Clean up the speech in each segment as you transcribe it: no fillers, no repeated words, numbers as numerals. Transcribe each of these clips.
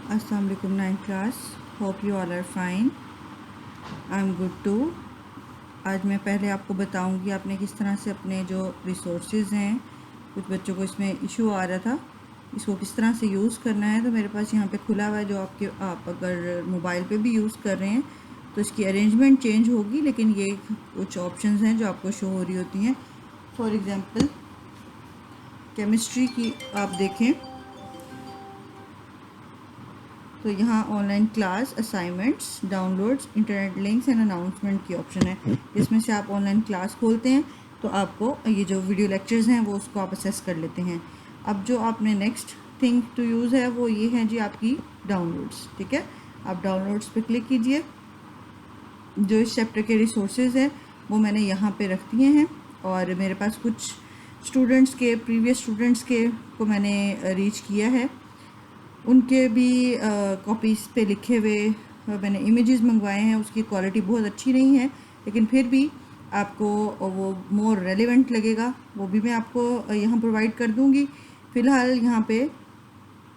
अस्सलाम वालेकुम 9th class, hope you all are fine. I am good too. आज मैं पहले आपको बताऊंगी आपने किस तरह से अपने जो रिसोर्सेज हैं, कुछ बच्चों को इसमें इशू आ रहा था, इसको किस तरह से यूज़ करना है। तो मेरे पास यहाँ पे खुला हुआ है, जो आप अगर मोबाइल पे भी यूज़ कर रहे हैं तो इसकी अरेंजमेंट चेंज होगी, लेकिन ये कुछ ऑप्शंस हैं जो आपको शो हो रही होती हैं। फॉर एग्ज़ाम्पल केमिस्ट्री की आप देखें तो यहाँ online class, assignments, downloads, internet links and announcement की ऑप्शन है। इसमें से आप ऑनलाइन क्लास खोलते हैं तो आपको ये जो वीडियो लेक्चर्स हैं वो उसको आप असेस कर लेते हैं। अब जो आपने नेक्स्ट थिंग टू यूज़ है वो ये है जी आपकी डाउनलोड्स। ठीक है, आप डाउनलोड्स पे क्लिक कीजिए। जो इस चैप्टर के रिसोर्सेज हैं वो मैंने यहाँ पे रख दिए हैं, और मेरे पास कुछ स्टूडेंट्स के, प्रीवियस स्टूडेंट्स के को मैंने रीच किया है, उनके भी कॉपीज़ पे लिखे हुए मैंने इमेजेस मंगवाए हैं। उसकी क्वालिटी बहुत अच्छी नहीं है, लेकिन फिर भी आपको वो मोर रेलेवेंट लगेगा, वो भी मैं आपको यहाँ प्रोवाइड कर दूँगी। फ़िलहाल यहाँ पे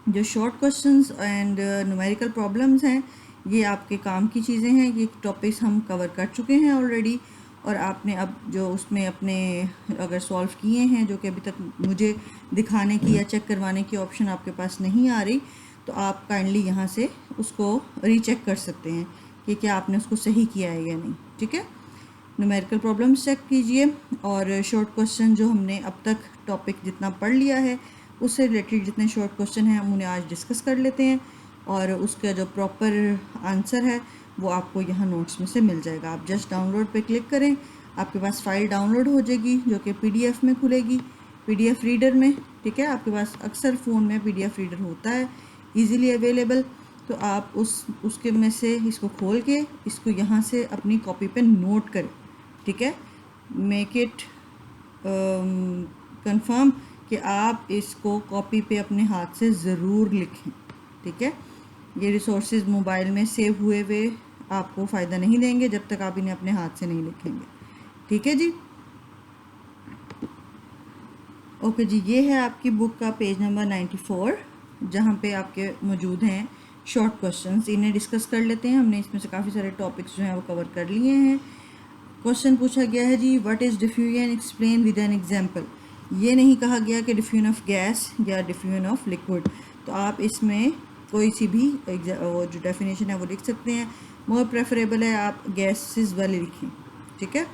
जो short questions and numerical problems हैं, ये आपके काम की चीज़ें हैं। ये टॉपिक्स हम कवर कर चुके हैं ऑलरेडी, और आपने अब जो उसमें अपने अगर सॉल्व किए हैं, जो कि अभी तक मुझे दिखाने की या चेक करवाने की ऑप्शन आपके पास नहीं आ रही, तो आप काइंडली यहाँ से उसको रीचेक कर सकते हैं कि क्या आपने उसको सही किया है या नहीं। ठीक है, न्यूमेरिकल प्रॉब्लम्स चेक कीजिए, और शॉर्ट क्वेश्चन जो हमने अब तक टॉपिक जितना पढ़ लिया है उससे रिलेटेड जितने शॉर्ट क्वेश्चन हैं हम उन्हें आज डिस्कस कर लेते हैं, और उसका जो प्रॉपर आंसर है वो आपको यहाँ नोट्स में से मिल जाएगा। आप जस्ट डाउनलोड पे क्लिक करें, आपके पास फ़ाइल डाउनलोड हो जाएगी जो कि PDF में खुलेगी, PDF रीडर में। ठीक है, आपके पास अक्सर फ़ोन में PDF रीडर होता है ईज़िली अवेलेबल, तो आप उसके में से इसको खोल के इसको यहाँ से अपनी कॉपी पे नोट करें। ठीक है, मेक इट कंफर्म कि आप इसको कॉपी पे अपने हाथ से ज़रूर लिखें। ठीक है, ये रिसोर्सेज मोबाइल में सेव हुए हुए आपको फ़ायदा नहीं देंगे जब तक आप इन्हें अपने हाथ से नहीं लिखेंगे। ठीक है जी, ओके जी। ये है आपकी बुक का पेज नंबर 94, जहाँ पे आपके मौजूद हैं शॉर्ट क्वेश्चंस। इन्हें डिस्कस कर लेते हैं। हमने इसमें से काफ़ी सारे टॉपिक्स जो हैं वो कवर कर लिए हैं। क्वेश्चन पूछा गया है जी, what is diffusion, explain with an example. ये नहीं कहा गया कि डिफ्यूजन ऑफ गैस या डिफ्यूजन ऑफ लिक्विड, तो आप इसमें कोई सी भी वो जो डेफिनेशन है वो लिख सकते हैं। मोर प्रेफरेबल है आप गैसेस वाले लिखें। ठीक है,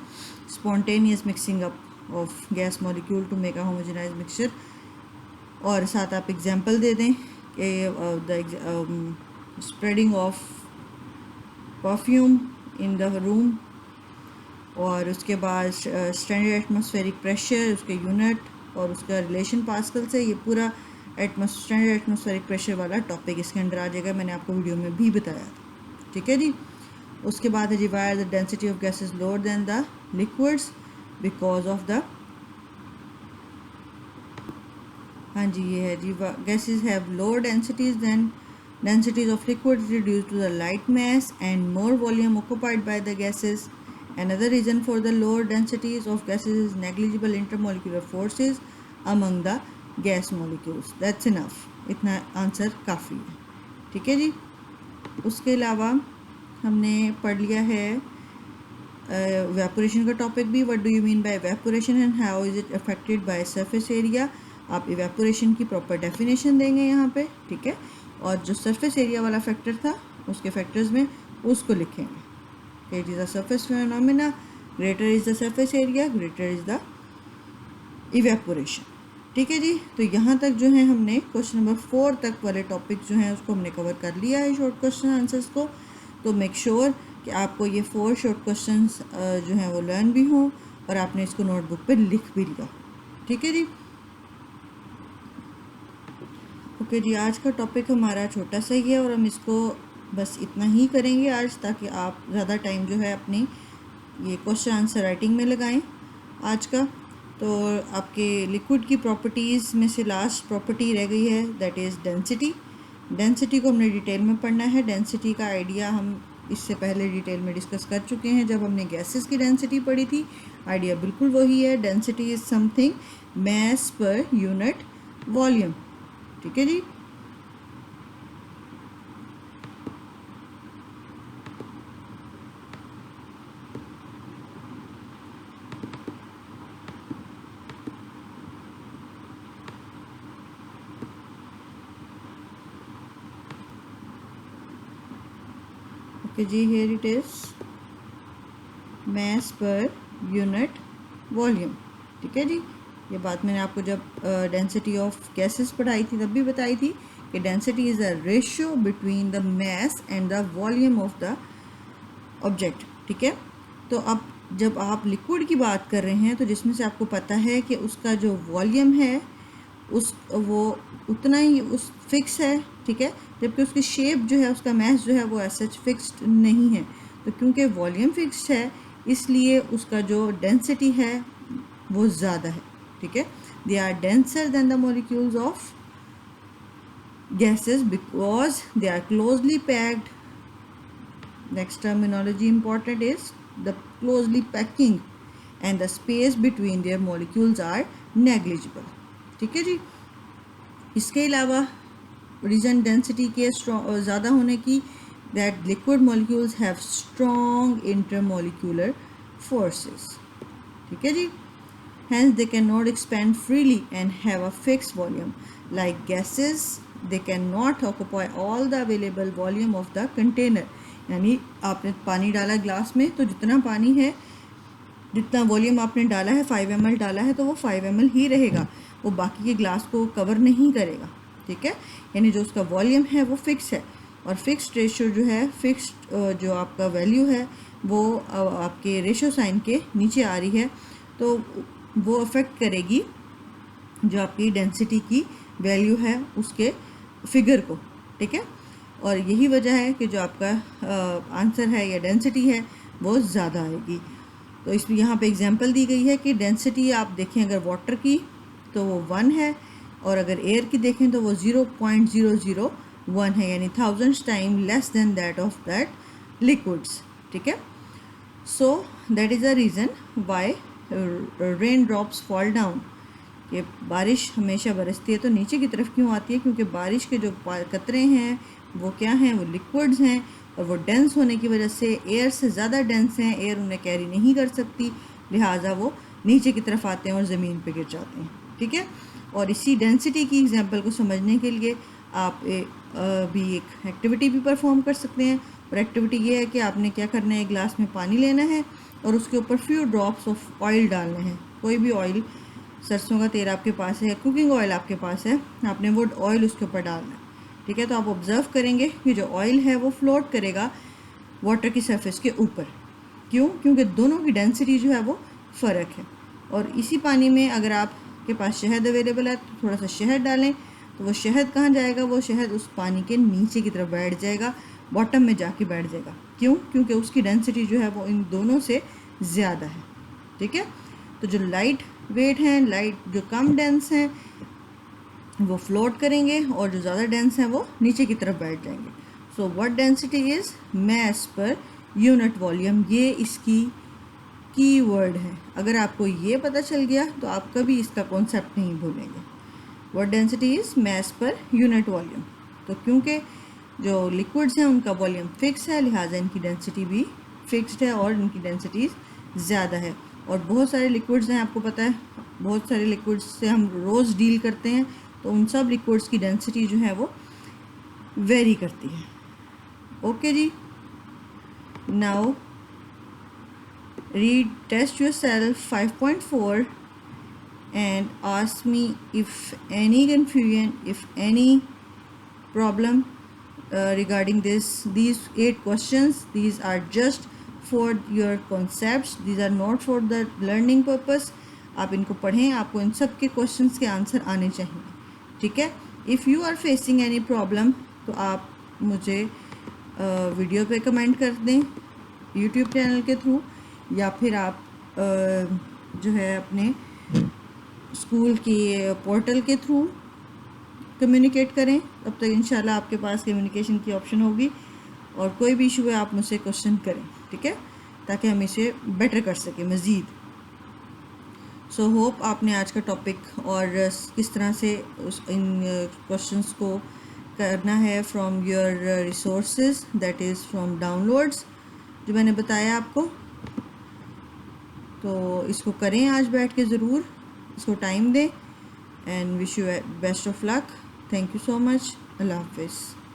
spontaneous mixing up of gas molecule to make a homogenise mixture, और साथ आप एग्जांपल दे दें कि the spreading of perfume in the room, और उसके बाद स्टैंडर्ड एटमॉस्फेरिक प्रेशर, उसके यूनिट और उसका रिलेशन पास्कल से। ये पूरा स्टैंडर्ड एटमॉस्फेरिक प्रेशर वाला टॉपिक इसके अंदर आ जाएगा, मैंने आपको वीडियो में भी बताया था। ठीक है जी, उसके बाद है जी, why are the density of gases lower than the liquids because of the, हाँ जी ये है जी, gases have lower densities than densities of liquids reduced to the light mass and more volume occupied by the gases. Another reason for the lower densities of gases is negligible intermolecular forces among the gas molecules. That's enough. इतना answer काफ़ी है। ठीक है जी, उसके अलावा हमने पढ़ लिया है evaporation का टॉपिक भी। What do you mean by evaporation and how is it affected by surface area? आप evaporation की प्रॉपर डेफिनेशन देंगे यहाँ पे। ठीक है, और जो सरफेस एरिया वाला फैक्टर था उसके फैक्टर्स में उसको लिखेंगे। It is the surface phenomena, greater is the surface area, greater is the evaporation. ठीक है जी, तो यहाँ तक जो है हमने क्वेश्चन नंबर 4 तक वाले टॉपिक जो हैं उसको हमने कवर कर लिया है, शॉर्ट क्वेश्चन आंसर्स को। तो मेक श्योर कि आपको ये 4 शॉर्ट क्वेश्चन जो हैं वो लर्न भी हों और आपने इसको नोटबुक पर लिख भी लिया। ठीक है जी, ओके जी। आज का टॉपिक हमारा छोटा सा ही है और हम इसको बस इतना ही करेंगे आज, ताकि आप ज़्यादा टाइम जो है अपनी ये क्वेश्चन आंसर राइटिंग में लगाएं आज का। तो आपके लिक्विड की प्रॉपर्टीज़ में से लास्ट प्रॉपर्टी रह गई है, दैट इज़ डेंसिटी। डेंसिटी को हमने डिटेल में पढ़ना है। डेंसिटी का आइडिया हम इससे पहले डिटेल में डिस्कस कर चुके हैं जब हमने गैसेस की डेंसिटी पढ़ी थी। आइडिया बिल्कुल वही है, density is something mass per unit volume. ठीक है जी, कि जी here it is mass per unit volume. ठीक है जी, ये बात मैंने आपको जब डेंसिटी ऑफ गैसेस पढ़ाई थी तब भी बताई थी कि density is a ratio between the mass and the volume of the object. ठीक है, तो अब जब आप लिक्विड की बात कर रहे हैं तो जिसमें से आपको पता है कि उसका जो वॉल्यूम है उस वो उतना ही उस फिक्स है। ठीक है, जबकि उसकी शेप जो है, उसका मास जो है वो एज सच फिक्स्ड नहीं है। तो क्योंकि वॉल्यूम फिक्स्ड है इसलिए उसका जो डेंसिटी है वो ज़्यादा है। ठीक है, they are denser than the molecules of gases because they are closely packed. Next terminology important is the closely packing and the space between their molecules are negligible. ठीक है जी, इसके अलावा रीजन डेंसिटी के ज़्यादा होने की that liquid molecules have strong intermolecular forces. ठीक है जी, hence they cannot expand freely and have a fixed volume. Like gases, they cannot occupy all the available volume of the container. यानी आपने पानी डाला ग्लास में तो जितना पानी है, जितना वॉल्यूम आपने डाला है 5 ml डाला है तो वो 5 ml ही रहेगा, वो बाकी के ग्लास को कवर नहीं करेगा। ठीक है, यानी जो उसका वॉल्यूम है वो फिक्स है और फिक्स्ड रेशियो जो है, फिक्स्ड जो आपका वैल्यू है वो आपके रेशियो साइन के नीचे आ रही है, तो वो अफेक्ट करेगी जो आपकी डेंसिटी की वैल्यू है उसके फिगर को। ठीक है, और यही वजह है कि जो आपका आंसर है या डेंसिटी है वो ज़्यादा आएगी। तो इसमें यहाँ पे एग्जांपल दी गई है कि डेंसिटी आप देखें अगर वाटर की तो वो 1 है और अगर एयर की देखें तो वो 0.001 है, यानी 1000 time less than that of that liquids. ठीक है, so that is the reason why rain drops fall down, कि बारिश हमेशा बरसती है तो नीचे की तरफ क्यों आती है, क्योंकि बारिश के जो कतरे हैं वो क्या हैं, वो लिक्विड्स हैं और वो डेंस होने की वजह से एयर से ज़्यादा डेंस हैं, एयर उन्हें कैरी नहीं कर सकती, लिहाजा वो नीचे की तरफ आते हैं और ज़मीन पे गिर जाते हैं। ठीक है, और इसी डेंसिटी की एग्जांपल को समझने के लिए आप भी एक एक्टिविटी भी परफॉर्म कर सकते हैं, और एक्टिविटी ये है कि आपने क्या करना है, एक गिलास में पानी लेना है और उसके ऊपर फ्यू ड्रॉप्स ऑफ ऑयल डालने हैं। कोई भी ऑयल, सरसों का तेल आपके पास है, कुकिंग ऑयल आपके पास है, आपने वो ऑयल उसके ऊपर डालना है। ठीक है, तो आप ऑब्ज़र्व करेंगे कि जो ऑयल है वो फ्लोट करेगा वाटर की सरफेस के ऊपर। क्यों? क्योंकि दोनों की डेंसिटी जो है वो फ़र्क है। और इसी पानी में अगर आपके पास शहद अवेलेबल है तो थोड़ा सा शहद डालें, तो वो शहद कहाँ जाएगा, वो शहद उस पानी के नीचे की तरफ बैठ जाएगा, बॉटम में जाके बैठ जाएगा। क्यों? क्योंकि उसकी डेंसिटी जो है वो इन दोनों से ज़्यादा है। ठीक है, तो जो लाइट वेट हैं, लाइट जो कम डेंस हैं वो फ्लोट करेंगे और जो ज़्यादा डेंस हैं वो नीचे की तरफ बैठ जाएंगे। सो व्हाट डेंसिटी इज़ मास पर यूनिट वॉल्यूम, ये इसकी की वर्ड है। अगर आपको ये पता चल गया तो आप कभी इसका कॉन्सेप्ट नहीं भूलेंगे। व्हाट डेंसिटी इज़ मास पर यूनिट वॉल्यूम। तो क्योंकि जो लिक्विड्स हैं उनका वॉल्यूम फिक्स है, लिहाजा इनकी डेंसिटी भी फिक्स्ड है और इनकी डेंसिटी ज़्यादा है। और बहुत सारे लिक्विड्स हैं, आपको पता है बहुत सारे लिक्विड्स से हम रोज़ डील करते हैं, तो उन सब लिक्विड्स की डेंसिटी जो है वो वेरी करती है। ओके जी, now read test yourself 5.4 and ask me if any confusion, if any problem regarding these 8 questions. These are just for your concepts, these are not for the learning purpose. आप इनको पढ़ें, आपको इन सब के questions के answer आने चाहिए। ठीक है, if you are facing any problem तो आप मुझे वीडियो पे कमेंट कर दें यूट्यूब चैनल के थ्रू, या फिर आप जो है अपने स्कूल की पोर्टल के थ्रू कम्युनिकेट करें। तब तक इंशाल्लाह आपके पास कम्युनिकेशन की ऑप्शन होगी और कोई भी इशू है आप मुझसे क्वेश्चन करें। ठीक है, ताकि हम इसे बेटर कर सकें मज़ीद। सो होप आपने आज का टॉपिक और किस तरह से इन क्वेश्चंस को करना है from your resources, that is from downloads, जो मैंने बताया आपको, तो इसको करें आज बैठ के ज़रूर, इसको टाइम दें। And wish you best of luck. Thank you so much. अल्लाह हाफिज़।